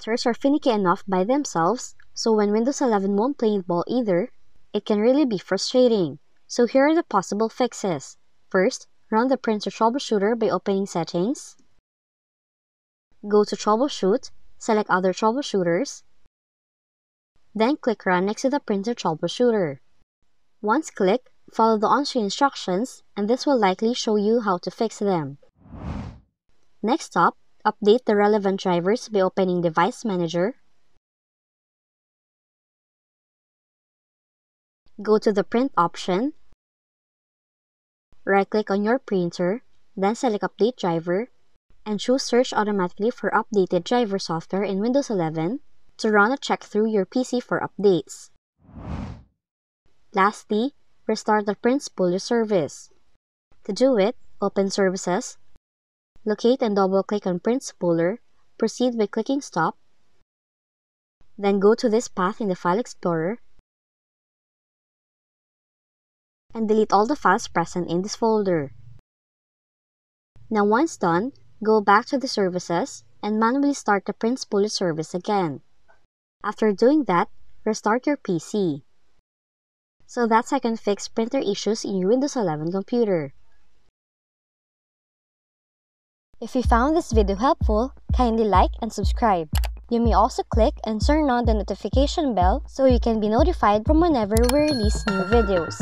Printers are finicky enough by themselves, so when Windows 11 won't play ball either, it can really be frustrating. So here are the possible fixes. First, run the printer troubleshooter by opening Settings. Go to Troubleshoot, select Other Troubleshooters, then click Run next to the printer troubleshooter. Once clicked, follow the on-screen instructions, and this will likely show you how to fix them. Next up, update the relevant drivers by opening Device Manager. Go to the Print option, right-click on your printer, then select Update Driver, and choose Search automatically for updated driver software in Windows 11 to run a check through your PC for updates. Lastly, restart the Print Spooler service. To do it, open Services, locate and double-click on Print Spooler, proceed by clicking Stop, then go to this path in the File Explorer, and delete all the files present in this folder. Now once done, go back to the Services and manually start the Print Spooler service again. After doing that, restart your PC. So that's how you can fix printer issues in your Windows 11 computer. If you found this video helpful, kindly like and subscribe. You may also click and turn on the notification bell so you can be notified from whenever we release new videos.